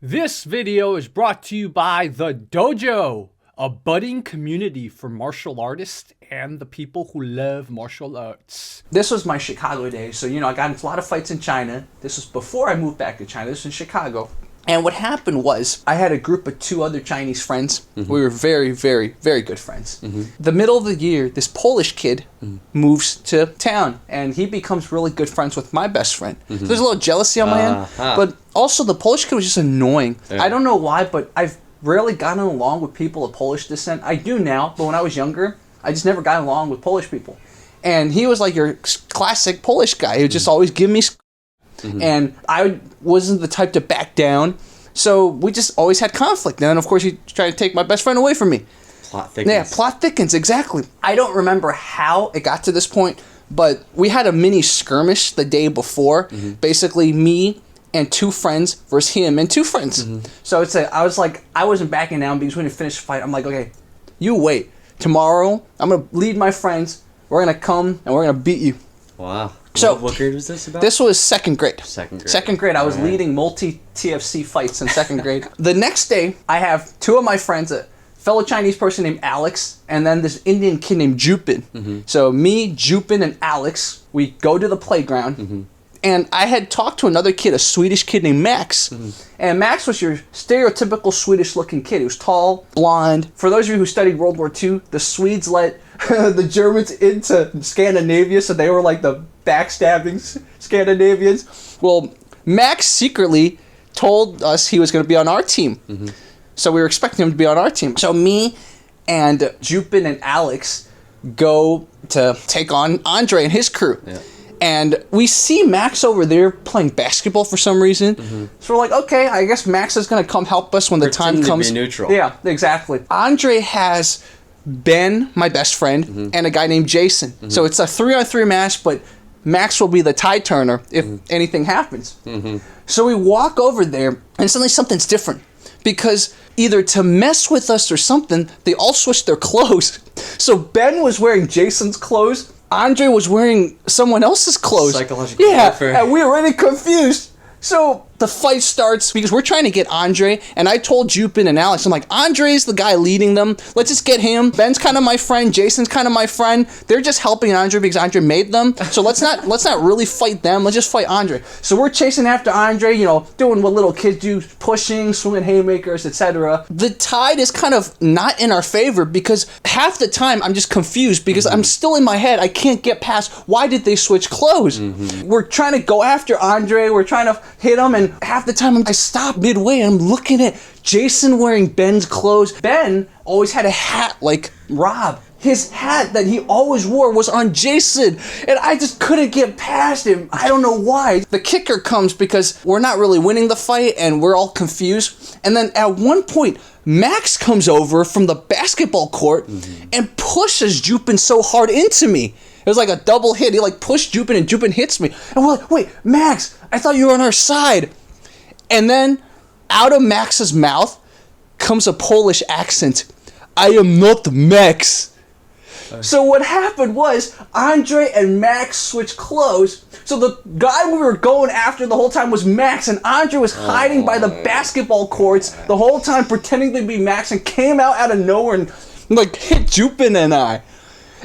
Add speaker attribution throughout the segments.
Speaker 1: This video is brought to you by The Dojo, a budding community for martial artists and the people who love martial arts.
Speaker 2: This was my Chicago days, so I got into a lot of fights in China. This was before I moved back to China. This was in Chicago. And what happened was, I had a group of two other Chinese friends. Mm-hmm. We were very, very, very good friends. Mm-hmm. The middle of the year, this Polish kid moves to town, and he becomes really good friends with my best friend. Mm-hmm. So there's a little jealousy on my end, but also the Polish kid was just annoying. Yeah. I don't know why, but I've rarely gotten along with people of Polish descent. I do now, but when I was younger, I just never got along with Polish people. And he was like your classic Polish guy. He would just always give me and I wasn't the type to back down, so we just always had conflict. And then, of course, he tried to take my best friend away from me.
Speaker 3: Plot thickens.
Speaker 2: Yeah, plot thickens, exactly. I don't remember how it got to this point, but we had a mini skirmish the day before. Mm-hmm. Basically, me and two friends versus him and two friends. Mm-hmm. So I wasn't backing down because we didn't finish the fight. I'm like, okay, you wait. Tomorrow, I'm going to lead my friends. We're going to come and we're going to beat you.
Speaker 3: Wow.
Speaker 2: So,
Speaker 3: what grade was this about?
Speaker 2: This was second grade.
Speaker 3: Second grade.
Speaker 2: I was leading multi-TFC fights in second grade. The next day, I have two of my friends, a fellow Chinese person named Alex, and then this Indian kid named Jupin. Mm-hmm. So me, Jupin, and Alex, we go to the playground, and I had talked to another kid, a Swedish kid named Max. Mm-hmm. And Max was your stereotypical Swedish-looking kid. He was tall, blonde. For those of you who studied World War II, the Swedes let the Germans into Scandinavia, so they were like the backstabbing Scandinavians. Well, Max secretly told us he was going to be on our team. Mm-hmm. So we were expecting him to be on our team. So me and Jupin and Alex go to take on Andre and his crew. Yeah. And we see Max over there playing basketball for some reason. Mm-hmm. So we're like, okay, I guess Max is going to come help us when the time comes.
Speaker 3: To be neutral.
Speaker 2: Yeah, exactly. Andre has Ben, my best friend, and a guy named Jason. Mm-hmm. So it's a 3-on-3 match, but Max will be the tie turner if anything happens. Mm-hmm. So we walk over there, and suddenly something's different. Because either to mess with us or something, they all switched their clothes. So Ben was wearing Jason's clothes. Andre was wearing someone else's clothes.
Speaker 3: Psychological warfare.
Speaker 2: And we were really confused. So the fight starts because we're trying to get Andre, and I told Jupin and Alex, I'm like, Andre's the guy leading them. Let's just get him. Ben's kind of my friend. Jason's kind of my friend. They're just helping Andre because Andre made them. So let's not really fight them. Let's just fight Andre. So we're chasing after Andre, doing what little kids do, pushing, swinging haymakers, etc. The tide is kind of not in our favor because half the time I'm just confused because I'm still in my head. I can't get past why did they switch clothes? We're trying to go after Andre. We're trying to hit him, and half the time I stop midway and I'm looking at Jason wearing Ben's clothes. Ben always had a hat like Rob. His hat that he always wore was on Jason, and I just couldn't get past him. I don't know why. The kicker comes because we're not really winning the fight and we're all confused. And then at one point, Max comes over from the basketball court and pushes Jupin so hard into me. It was like a double hit. He pushed Jupin and Jupin hits me. And we're like, wait, Max, I thought you were on our side. And then out of Max's mouth comes a Polish accent. I am not Max. So what happened was Andre and Max switched clothes. So the guy we were going after the whole time was Max, and Andre was hiding by the basketball courts the whole time pretending to be Max, and came out of nowhere and hit Jupin and I.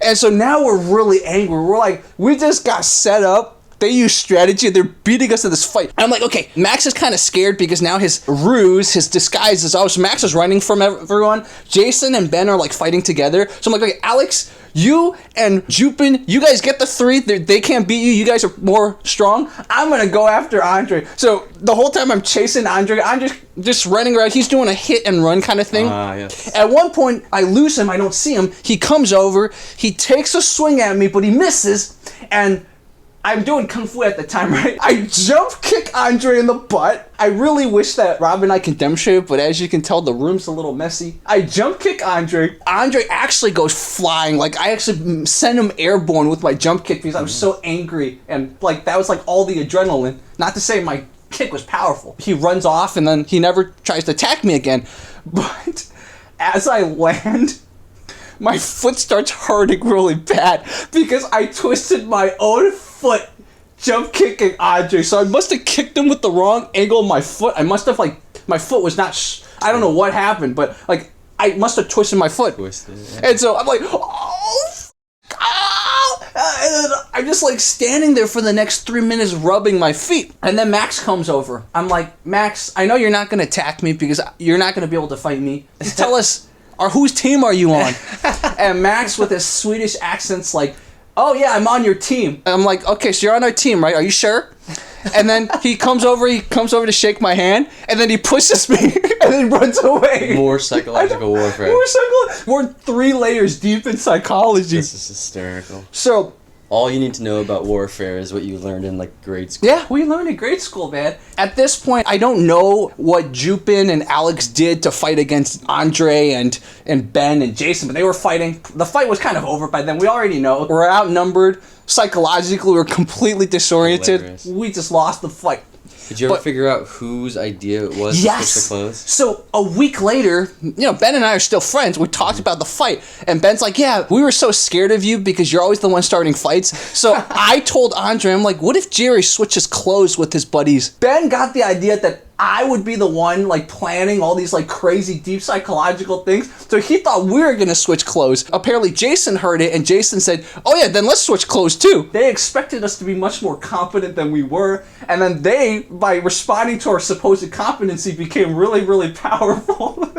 Speaker 2: And so now we're really angry. We're like, we just got set up. They use strategy. They're beating us in this fight. And I'm like, okay, Max is kind of scared because now his ruse, his disguise is out. So Max is running from everyone. Jason and Ben are fighting together. So I'm like, okay, Alex, you and Jupin, you guys get the three. They can't beat you. You guys are more strong. I'm going to go after Andre. So the whole time I'm chasing Andre. Andre's just running around. He's doing a hit and run kind of thing.
Speaker 3: Yes.
Speaker 2: At one point, I lose him. I don't see him. He comes over. He takes a swing at me, but he misses. And I'm doing Kung Fu at the time, right? I jump kick Andre in the butt. I really wish that Rob and I can demonstrate it, but as you can tell, the room's a little messy. I jump kick Andre. Andre actually goes flying. I actually sent him airborne with my jump kick because I was so angry. And that was all the adrenaline. Not to say my kick was powerful. He runs off and then he never tries to attack me again. But as I land, my foot starts hurting really bad because I twisted my own foot jump kicking Andre. So I must have kicked him with the wrong angle of my foot. I must have, like, my foot was not, I don't know what happened, but, like, I must have twisted my foot. And so I'm like, and I'm just like standing there for the next 3 minutes rubbing my feet. And then Max comes over. I'm like, Max, I know you're not going to attack me because you're not going to be able to fight me. Tell us, whose team are you on? And Max with his Swedish accent's like, oh yeah, I'm on your team. And I'm like, okay, so you're on our team, right? Are you sure? And then he comes over to shake my hand, and then he pushes me, and then runs away.
Speaker 3: More psychological warfare.
Speaker 2: We're 3 layers deep in psychology.
Speaker 3: This is hysterical.
Speaker 2: So,
Speaker 3: all you need to know about warfare is what you learned in, like, grade school.
Speaker 2: yeah, we learned in grade school, man. At this point, I don't know what Jupin and Alex did to fight against Andre and Ben and Jason, but they were fighting. The fight was kind of over by then. We already know. We're outnumbered. Psychologically, we're completely disoriented.
Speaker 3: Hilarious.
Speaker 2: We just lost the fight.
Speaker 3: Did you ever figure out whose idea it was to switch the clothes?
Speaker 2: So a week later, Ben and I are still friends. We talked about the fight, and Ben's like, yeah, we were so scared of you because you're always the one starting fights. So I told Andre, I'm like, what if Jerry switches clothes with his buddies? Ben got the idea that I would be the one, like, planning all these, like, crazy deep psychological things. So he thought we were going to switch clothes. Apparently Jason heard it, and Jason said, oh yeah, then let's switch clothes too. They expected us to be much more competent than we were, and then they, by responding to our supposed competency, became really, really powerful.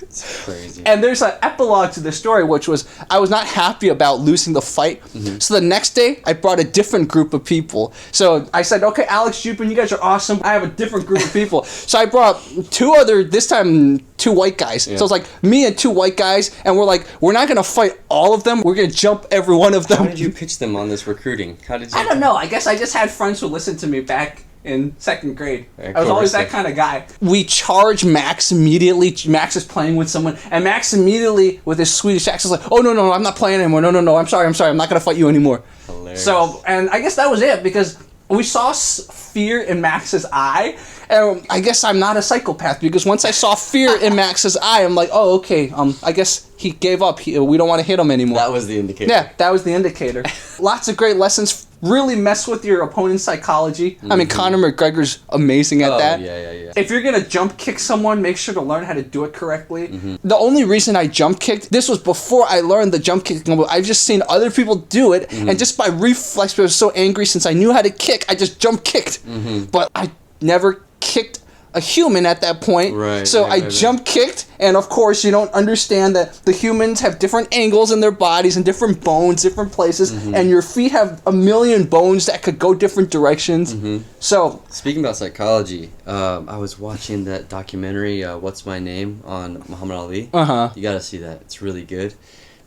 Speaker 3: It's crazy.
Speaker 2: And there's an epilogue to the story, which was I was not happy about losing the fight. Mm-hmm. So the next day, I brought a different group of people. So I said, okay, Alex, Jupin, you guys are awesome. I have a different group of people. So I brought this time, 2 white guys. Yeah. So it's like me and 2 white guys, and we're like, we're not going to fight all of them. We're going to jump every one of them.
Speaker 3: How did you pitch them on this recruiting? I
Speaker 2: don't know. I guess I just had friends who listened to me back in 2nd grade. I was always that kind of guy. We charge Max immediately. Max is playing with someone, and Max immediately, with his Swedish accent, is like, oh, no, I'm not playing anymore. No, I'm sorry. I'm not going to fight you anymore.
Speaker 3: Hilarious.
Speaker 2: So, and I guess that was it, because we saw fear in Max's eye, and I guess I'm not a psychopath, because once I saw fear in Max's eye, I'm like, oh, okay, I guess he gave up. We don't want to hit him anymore.
Speaker 3: That was the indicator.
Speaker 2: Yeah, that was the indicator. Lots of great lessons. Really mess with your opponent's psychology. Mm-hmm. I mean, Conor McGregor's amazing at that.
Speaker 3: Yeah.
Speaker 2: If you're going to jump kick someone, make sure to learn how to do it correctly. Mm-hmm. The only reason I jump kicked, this was before I learned the jump kicking. I've just seen other people do it, and just by reflex, I was so angry since I knew how to kick, I just jump kicked. Mm-hmm. But I never kicked a human at that point.
Speaker 3: Right,
Speaker 2: so I jump kicked, and of course you don't understand that the humans have different angles in their bodies and different bones, different places, and your feet have a million bones that could go different directions. So
Speaker 3: speaking about psychology, I was watching that documentary, What's My Name, on Muhammad Ali. You gotta see that. It's really good.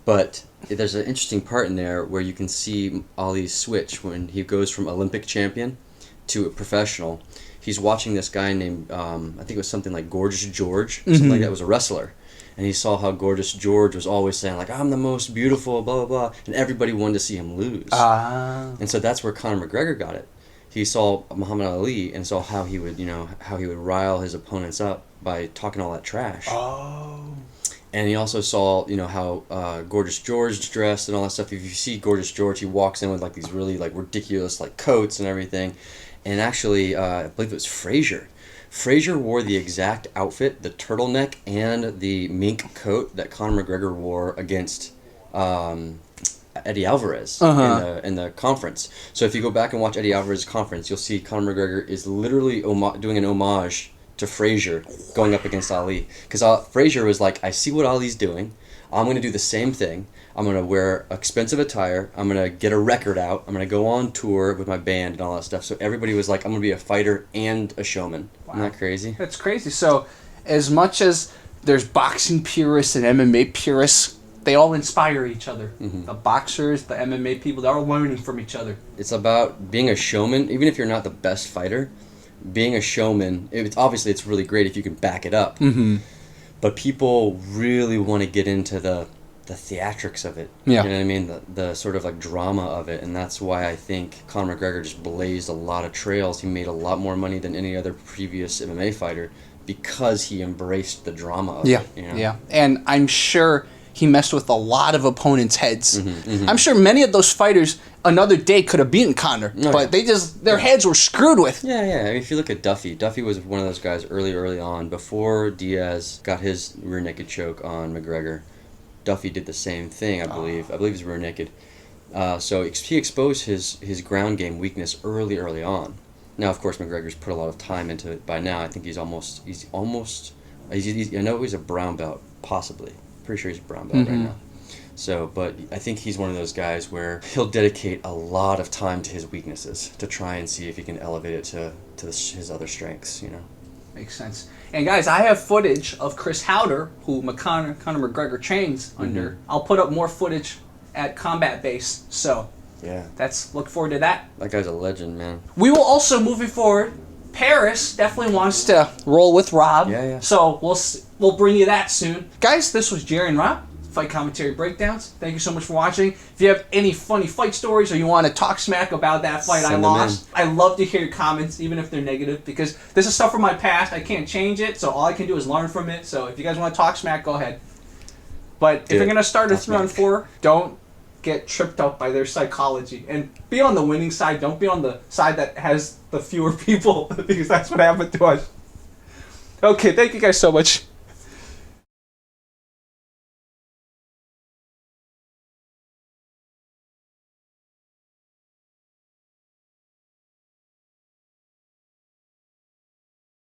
Speaker 3: But there's an interesting part in there where you can see Ali's switch when he goes from Olympic champion to a professional. He's watching this guy named, I think it was something like Gorgeous George, something like that, was a wrestler. And he saw how Gorgeous George was always saying, like, I'm the most beautiful, blah, blah, blah. And everybody wanted to see him lose. And so that's where Conor McGregor got it. He saw Muhammad Ali and saw how he would, how he would rile his opponents up by talking all that trash. And he also saw, how Gorgeous George dressed and all that stuff. If you see Gorgeous George, he walks in with, like, these really, like, ridiculous, like, coats and everything. And actually, I believe it was Frazier. Frazier wore the exact outfit, the turtleneck and the mink coat that Conor McGregor wore against Eddie Alvarez in the conference. So if you go back and watch Eddie Alvarez's conference, you'll see Conor McGregor is literally doing an homage to Frazier going up against Ali. Because Frazier was like, I see what Ali's doing. I'm going to do the same thing. I'm going to wear expensive attire. I'm going to get a record out. I'm going to go on tour with my band and all that stuff. So everybody was like, I'm going to be a fighter and a showman. Wow. Isn't that crazy?
Speaker 2: That's crazy. So as much as there's boxing purists and MMA purists, they all inspire each other. The boxers, the MMA people, they're all learning from each other.
Speaker 3: It's about being a showman. Even if you're not the best fighter, being a showman, obviously it's really great if you can back it up. But people really want to get into the theatrics of it.
Speaker 2: Yeah.
Speaker 3: You know what I mean? The sort of like drama of it. And that's why I think Conor McGregor just blazed a lot of trails. He made a lot more money than any other previous MMA fighter because he embraced the drama of it.
Speaker 2: Yeah. And I'm sure he messed with a lot of opponents' heads.
Speaker 3: Mm-hmm.
Speaker 2: I'm sure many of those fighters another day could have beaten Conor, but they just their heads were screwed with.
Speaker 3: Yeah. I mean, if you look at Duffy was one of those guys early on before Diaz got his rear naked choke on McGregor. Duffy did the same thing, I believe. I believe he's rear naked. So he exposed his ground game weakness early on. Now, of course, McGregor's put a lot of time into it by now. I think he's almost. I know he's a brown belt, possibly. Pretty sure he's a brown belt right now. So, but I think he's one of those guys where he'll dedicate a lot of time to his weaknesses to try and see if he can elevate it to his other strengths, you know.
Speaker 2: Makes sense. And guys, I have footage of Chris Howder, who Conor McGregor trains under. I'll put up more footage at Combat Base. So,
Speaker 3: yeah,
Speaker 2: look forward to that.
Speaker 3: That guy's a legend, man.
Speaker 2: We will also, moving forward, Paris definitely wants to roll with Rob.
Speaker 3: Yeah.
Speaker 2: So we'll bring you that soon. Guys, this was Jerry and Rob, Fight Commentary Breakdowns. Thank you so much for watching. If you have any funny fight stories or you want to talk smack about that fight I lost, I love to hear your comments, even if they're negative, because this is stuff from my past. I can't change it, so all I can do is learn from it. So if you guys want to talk smack, go ahead. But if you're going to start a 3-on-4, don't get tripped up by their psychology. And be on the winning side. Don't be on the side that has the fewer people, because that's what happened to us. Okay, thank you guys so much.